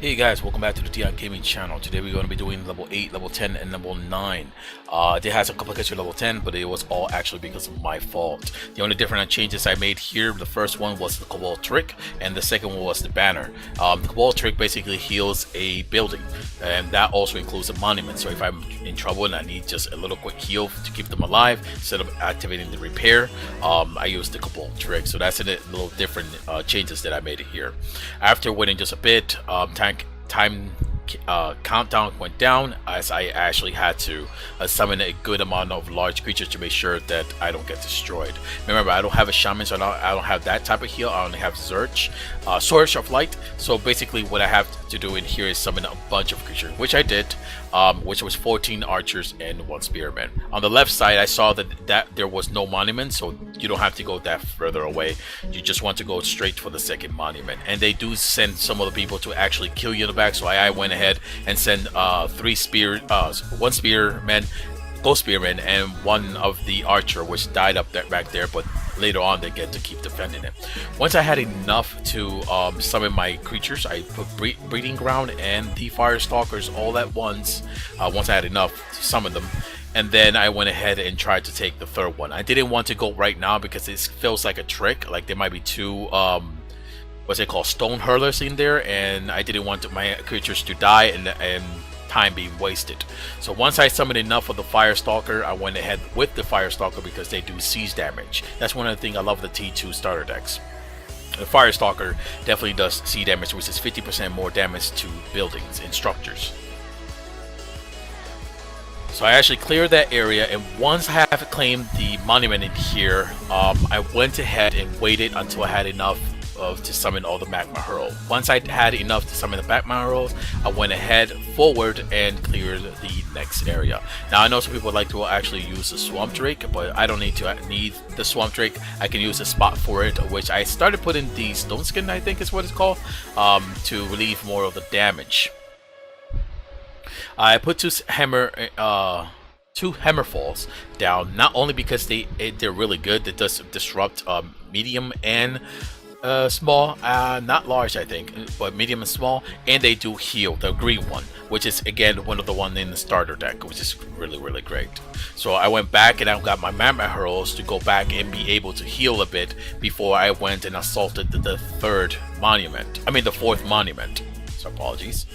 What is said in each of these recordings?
Hey guys, welcome back to the Tion Gaming channel. Today we're going to be doing level 8, level 10, and level 9. They had some complications with level 10, but it was all actually because of my fault. The only different changes I made here, the first one was the Cobalt Trick, and the second one was the banner. The Cobalt Trick basically heals a building, and that also includes a monument. So if I'm in trouble and I need just a little quick heal to keep them alive, instead of activating the repair, I use the Cobalt Trick. So that's a little different changes that I made here. After waiting just a bit, time countdown went down as I actually had to summon a good amount of large creatures to make sure that I don't get destroyed. Remember, I don't have a shaman, so I don't have that type of heal. I only have Surge of Light. So basically what I have to do in here is summon a bunch of creatures, which I did, which was 14 archers and 1 spearman. On the left side I saw that there was no monument, so you don't have to go that further away. You just want to go straight for the second monument, and they do send some of the people to actually kill you in the back. So I went ahead and sent 1 spearman, ghost spearman, and 1 of the archer, which died up back there, but later on they get to keep defending it. Once I had enough to summon my creatures, I put breeding ground and the fire stalkers all at once. Once I had enough to summon them, and then I went ahead and tried to take the third one. I didn't want to go right now because it feels like a trick, like there might be 2 what's it called, stone hurlers in there, and I didn't want my creatures to die and time being wasted. So once I summoned enough of the Firestalker, I went ahead with the Firestalker because they do siege damage. That's one of the things I love the T2 starter decks. The Firestalker definitely does siege damage, which is 50% more damage to buildings and structures. So I actually cleared that area, and once I have claimed the monument in here, I went ahead and waited until I had enough to summon all the magma hurl. Once I had enough to summon the magma hurls, I went ahead forward and cleared the next area. Now I know some people like to actually use the swamp drake, but I don't need the swamp drake. I can use a spot for it, which I started putting the stone skin, I think is what it's called, to relieve more of the damage. I put 2 hammer falls down, not only because they're really good, that does disrupt medium and small, not large I think, but medium and small, and they do heal, the green one, which is again one of the one in the starter deck, which is really great. So I went back and I got my magma hurls to go back and be able to heal a bit before I went and assaulted the fourth monument. So apologies.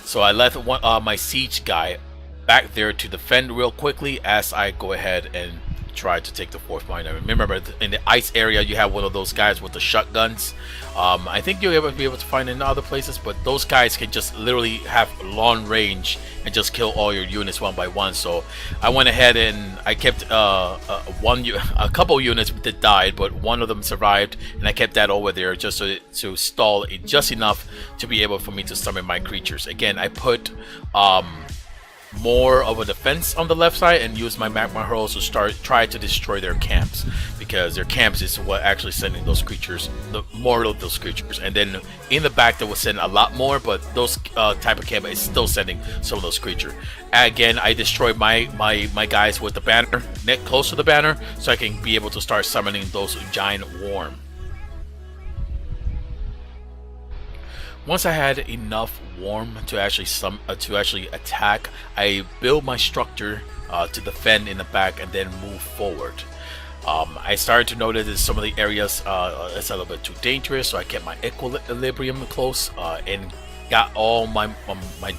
So I left my siege guy back there to defend real quickly as I go ahead and try to take the 4th monument. Remember, in the ice area you have one of those guys with the shotguns. I think you'll be able to find it in other places, but those guys can just literally have long range and just kill all your units one by one. So I went ahead and I kept a couple units that died, but one of them survived, and I kept that over there just to stall it just enough to be able for me to summon my creatures. Again, I put more of a defense on the left side and use my magma hurls to try to destroy their camps, because their camps is what actually sending those creatures, the more of those creatures. And then in the back they will send a lot more, but those type of camp is still sending some of those creatures. Again, I destroyed my guys with the banner, net close to the banner, so I can be able to start summoning those giant worm. Once I had enough worm to actually attack, I built my structure to defend in the back and then move forward. I started to notice that some of the areas it's a little bit too dangerous, so I kept my equilibrium close and got all my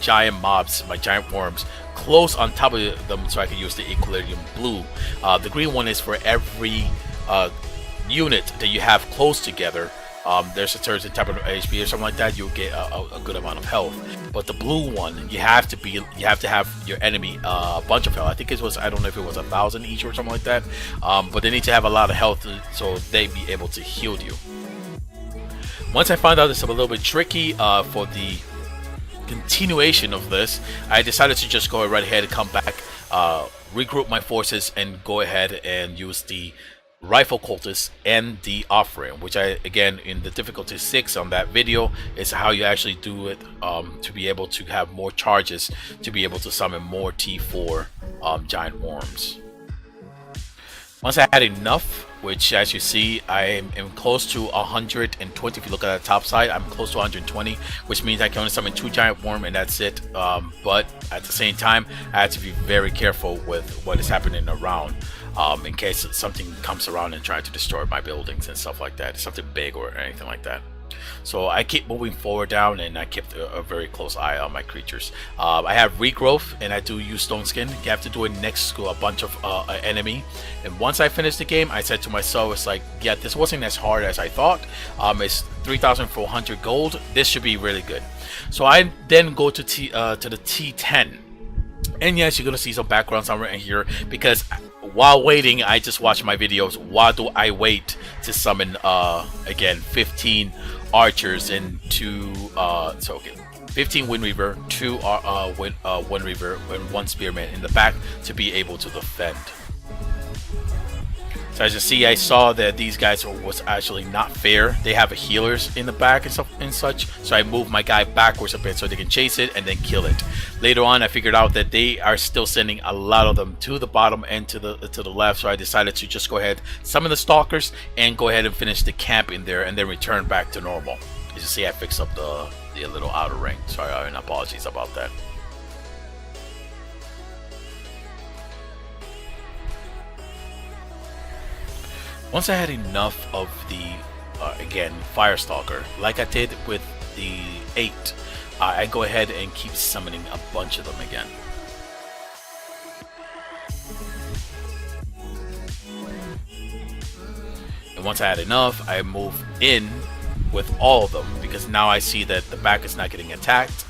giant mobs, my giant worms, close on top of them, so I can use the equilibrium blue. The green one is for every unit that you have close together. There's a certain type of HP or something like that, you'll get a good amount of health. But the blue one, you have to have your enemy a bunch of health. I think it was, I don't know if it was 1,000 each or something like that. But they need to have a lot of health so they be able to heal you. Once I found out it's a little bit tricky for the continuation of this, I decided to just go right ahead and come back, regroup my forces, and go ahead and use the rifle cultists and the offering, which I, again, in the difficulty 6 on that video, is how you actually do it to be able to have more charges to be able to summon more T4 giant worms. Once I had enough, which as you see, I am close to 120. If you look at the top side, I'm close to 120, which means I can only summon 2 giant worm and that's it. But at the same time, I had to be very careful with what is happening around, in case something comes around and tries to destroy my buildings and stuff like that. Something big or anything like that. So I keep moving forward down, and I kept a very close eye on my creatures. I have regrowth, and I do use stone skin. You have to do it next to a bunch of enemy. And once I finished the game, I said to myself, it's like, yeah, this wasn't as hard as I thought. It's 3,400 gold. This should be really good. So I then go to the T10. And yes, you're gonna see some background somewhere in here, because while waiting, I just watch my videos. Why do I wait to summon again 15 archers and 2 okay, 15 Wind Reaver, 2 Wind Reaver, and 1 Spearman in the back to be able to defend. So as you see, I saw that these guys was actually not fair. They have healers in the back and stuff and such. So I moved my guy backwards a bit so they can chase it and then kill it. Later on, I figured out that they are still sending a lot of them to the bottom and to the left. So I decided to just go ahead, summon the stalkers, and go ahead and finish the camp in there, and then return back to normal. As you see, I fixed up the little outer ring. Sorry, and apologies about that. Once I had enough of the, again, Firestalker, like I did with the 8, I go ahead and keep summoning a bunch of them again. And once I had enough, I move in with all of them, because now I see that the back is not getting attacked.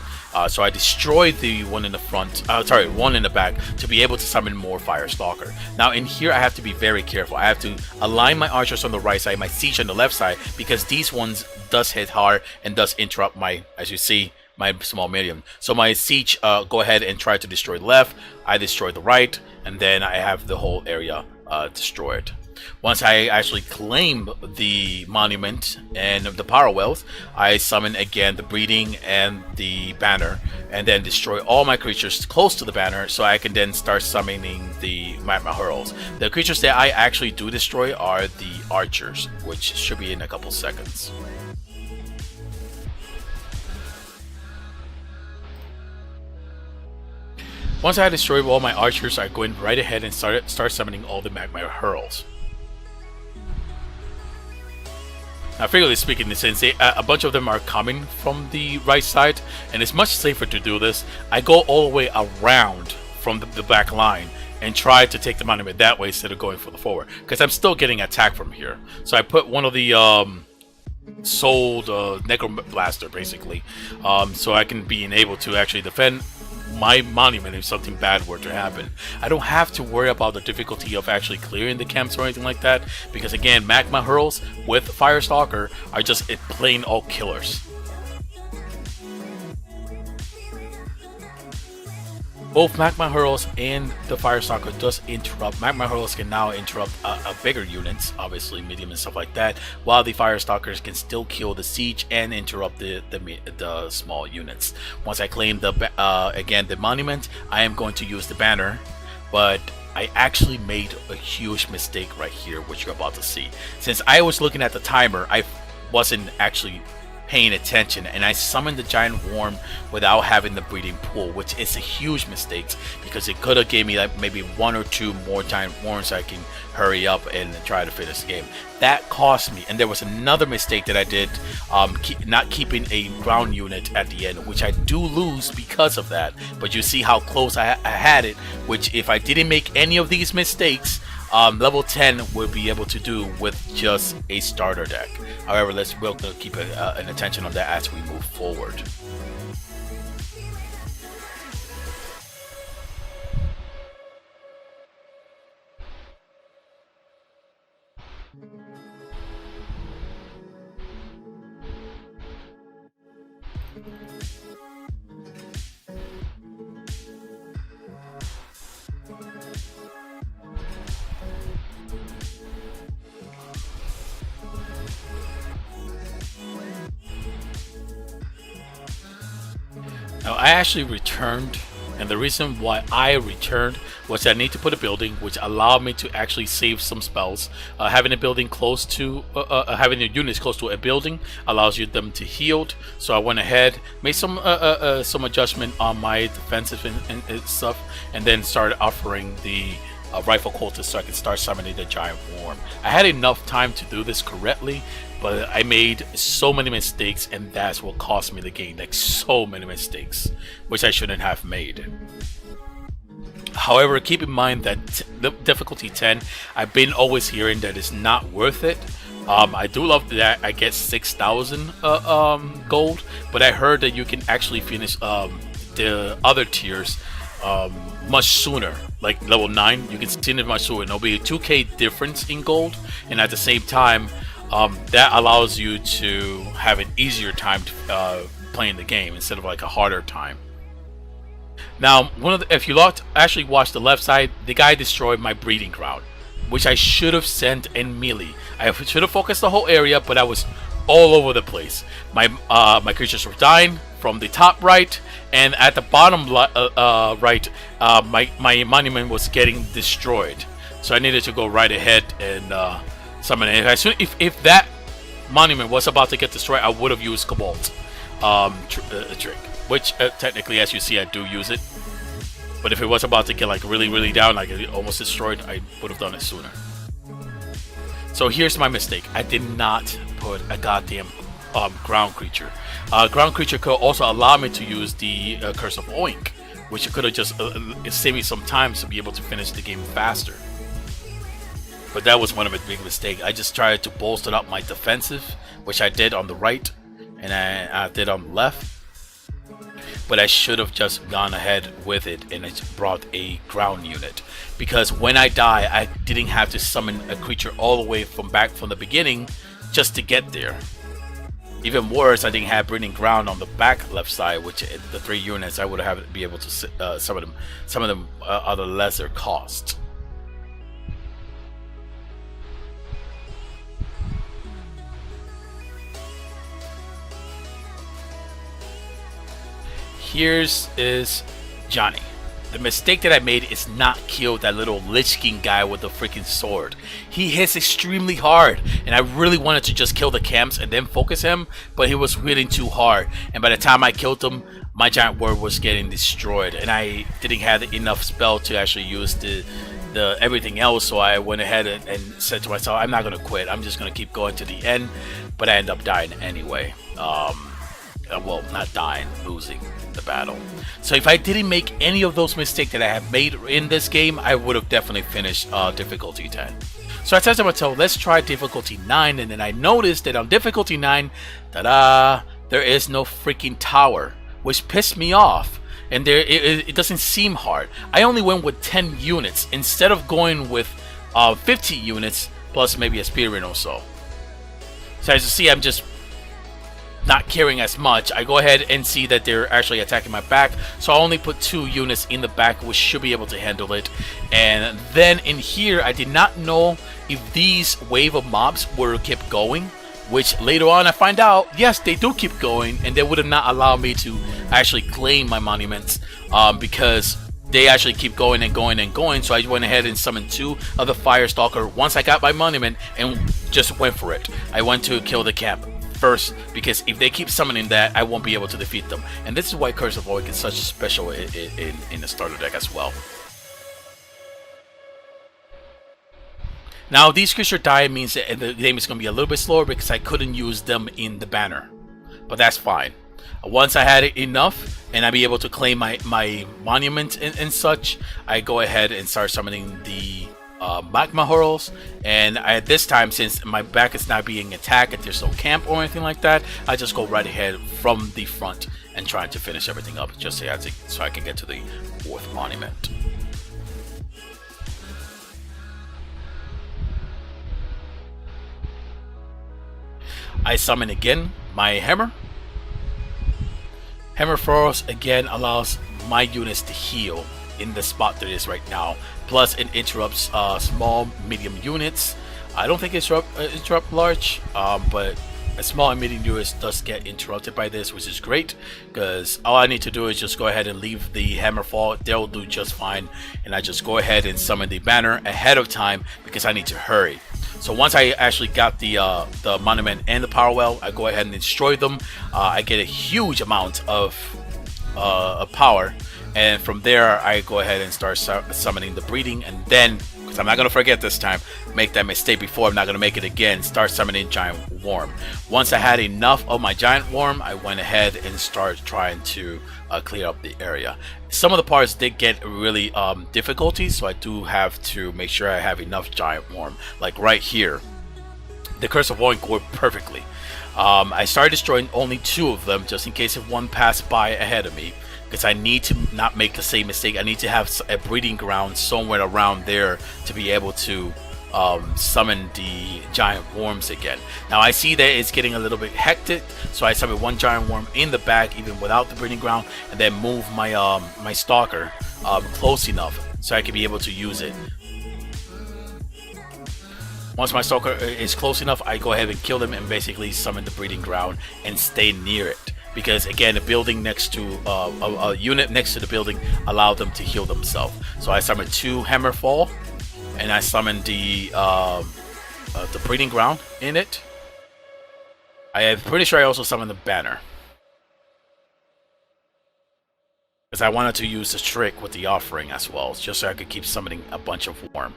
So I destroyed the one in the front, one in the back, to be able to summon more Firestalker. Now in here, I have to be very careful. I have to align my archers on the right side, my siege on the left side, because these ones does hit hard and does interrupt my, as you see, my small medium. So my siege go ahead and try to destroy the left, I destroy the right, and then I have the whole area destroyed. Once I actually claim the monument and the power wealth, I summon again the breeding and the banner, and then destroy all my creatures close to the banner, so I can then start summoning the magma hurls. The creatures that I actually do destroy are the archers, which should be in a couple seconds. Once I destroy all my archers, I go in right ahead and start summoning all the magma hurls. Now, figuratively speaking, since a bunch of them are coming from the right side, and it's much safer to do this, I go all the way around from the back line and try to take the monument that way instead of going for the forward, because I'm still getting attacked from here. So I put one of the sold Necro Blaster, basically, so I can be able to actually defend my monument if something bad were to happen. I don't have to worry about the difficulty of actually clearing the camps or anything like that, because again, magma hurls with Firestalker are just plain old killers. Both magma hurls and the Firestalker does interrupt. Magma hurls can now interrupt bigger units, obviously medium and stuff like that, while the Firestalkers can still kill the siege and interrupt the small units. Once I claim again the monument, I am going to use the banner, but I actually made a huge mistake right here, which you're about to see. Since I was looking at the timer, I wasn't actually paying attention, and I summoned the giant worm without having the breeding pool, which is a huge mistake, because it could have gave me like maybe 1 or 2 more giant worms so I can hurry up and try to finish the game. That cost me. And there was another mistake that I did, not keeping a ground unit at the end, which I do lose because of that. But you see how close I had it, which if I didn't make any of these mistakes, level 10 will be able to do with just a starter deck. However, we'll keep an attention on that as we move forward. Now, I actually returned And the reason why I returned was that I need to put a building, which allowed me to actually save some spells. Having a building close to, having your units close to a building allows you them to heal. So I went ahead, made some adjustment on my defensive and stuff, and then started offering the rifle cultist so I could start summoning the giant worm. I had enough time to do this correctly, but I made so many mistakes, and that's what cost me the game. Like, so many mistakes, which I shouldn't have made. However, keep in mind that the difficulty 10, I've been always hearing that it's not worth it. I do love that I get 6,000 gold, but I heard that you can actually finish the other tiers much sooner. Like level 9, you can finish much sooner. There'll be a 2k difference in gold, and at the same time, that allows you to have an easier time playing the game instead of like a harder time. Now, if you actually watch the left side, the guy destroyed my breeding ground, which I should have sent in melee. I should have focused the whole area, but I was all over the place. My creatures were dying from the top right, and at the bottom right, my monument was getting destroyed. So I needed to go right ahead and summon it. If that monument was about to get destroyed, I would have used Cobalt trick, which technically, as you see, I do use it. But if it was about to get like really down, like almost destroyed, I would have done it sooner. So here's my mistake. I did not put a goddamn ground creature. Ground creature could also allow me to use the Curse of Oink, which could have just saved me some time to be able to finish the game faster. But that was one of my big mistakes. I just tried to bolster up my defensive, which I did on the right, and I did on the left. But I should have just gone ahead with it and it brought a ground unit. Because when I die, I didn't have to summon a creature all the way from the beginning just to get there. Even worse, I didn't have breeding ground on the back left side, which the 3 units I would have be able to summon them at a lesser cost. Here's Johnny. The mistake that I made is not kill that little Lich King guy with the freaking sword. He hits extremely hard, and I really wanted to just kill the camps and then focus him, but he was hitting too hard. And by the time I killed him, my giant worm was getting destroyed, and I didn't have enough spell to actually use the everything else. So I went ahead and said to myself, I'm not gonna quit. I'm just gonna keep going to the end. But I ended up dying anyway. Well, not dying, losing the battle. So if I didn't make any of those mistakes that I have made in this game, I would have definitely finished difficulty 10. So I said to myself, let's try difficulty 9, and then I noticed that on difficulty 9, ta-da, there is no freaking tower, which pissed me off. And it doesn't seem hard. I only went with 10 units instead of going with 50 units plus maybe a spearman or so. So as you see, I'm just not caring as much. I go ahead and see that they're actually attacking my back, so I only put 2 units in the back, which should be able to handle it. And then in here, I did not know if these wave of mobs were kept going, which later on I find out, yes, they do keep going, and they would have not allowed me to actually claim my monuments because they actually keep going and going and going. So I went ahead and summoned 2 of the Firestalker once I got my monument and just went for it. I went to kill the camp first, because if they keep summoning that, I won't be able to defeat them. And this is why Curse of Oink is such special in the starter deck as well. Now, these creatures die means that the game is going to be a little bit slower because I couldn't use them in the banner. But that's fine. Once I had enough and I be able to claim my monument and such, I go ahead and start summoning the magma hurls. And at this time, since my back is not being attacked, if there's no camp or anything like that, I just go right ahead from the front and try to finish everything up just so I can get to the 4th monument. I summon again my hammer. Hammer Frost again allows my units to heal in the spot that it is right now. Plus, it interrupts small, medium units. I don't think it's interrupt large, but small and medium viewers does get interrupted by this, which is great, because all I need to do is just go ahead and leave the hammerfall. They'll do just fine, and I just go ahead and summon the banner ahead of time because I need to hurry. So once I actually got the monument and the power well, I go ahead and destroy them. I get a huge amount of power, and from there I go ahead and start summoning the breeding, and then, because I'm not going to forget this time, make that mistake before, I'm not going to make it again, start summoning giant worm. Once I had enough of my giant worm, I went ahead and started trying to clear up the area. Some of the parts did get really difficulty, so I do have to make sure I have enough giant worm. Like right here, the Curse of Oink worked perfectly. I started destroying only 2 of them, just in case if one passed by ahead of me, because I need to not make the same mistake. I need to have a breeding ground somewhere around there to be able to summon the giant worms again. Now I see that it's getting a little bit hectic, so I summon 1 giant worm in the back even without the breeding ground, and then move my my stalker close enough so I can be able to use it. Once my stalker is close enough, I go ahead and kill them and basically summon the breeding ground and stay near it. Because again, the building next to a unit next to the building allow them to heal themselves. So I summon 2 hammerfall, and I summon the breeding ground in it. I am pretty sure I also summoned the banner, because I wanted to use the trick with the offering as well, just so I could keep summoning a bunch of worm.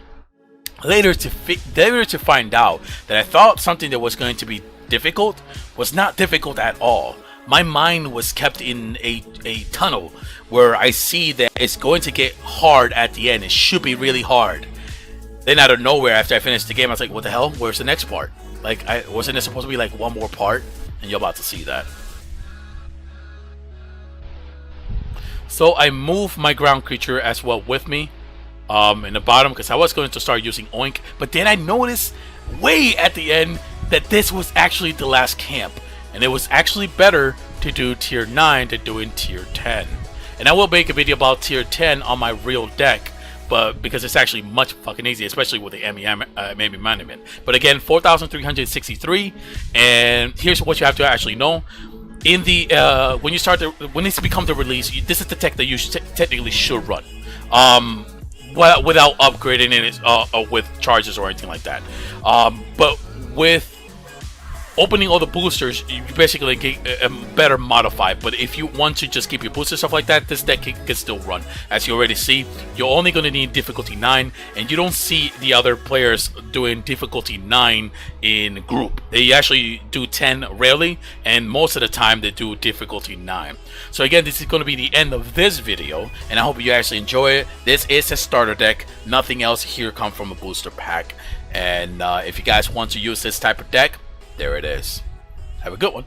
Later to find out that I thought something that was going to be difficult was not difficult at all. My mind was kept in a tunnel where I see that it's going to get hard at the end. It should be really hard. Then out of nowhere, after I finished the game, I was like, what the hell? Where's the next part? Like, wasn't it supposed to be like one more part? And you're about to see that. So I moved my ground creature as well with me in the bottom, because I was going to start using Oink. But then I noticed way at the end that this was actually the last camp. And it was actually better to do tier 9 than doing tier 10. And I will make a video about tier 10 on my real deck, but because it's actually much fucking easy, especially with the Emmy Monument. But again, 4,363, and here's what you have to actually know. In the when it's become the release, this is the tech that you technically should run, without upgrading it with charges or anything like that. But with opening all the boosters, you basically get a better modified. But if you want to just keep your booster stuff like that, this deck can still run. As you already see, you're only going to need difficulty 9, and you don't see the other players doing difficulty 9 in group. They actually do 10 rarely, and most of the time they do difficulty 9. So again, this is going to be the end of this video, and I hope you actually enjoy it. This is a starter deck. Nothing else here comes from a booster pack. And if you guys want to use this type of deck, there it is. Have a good one.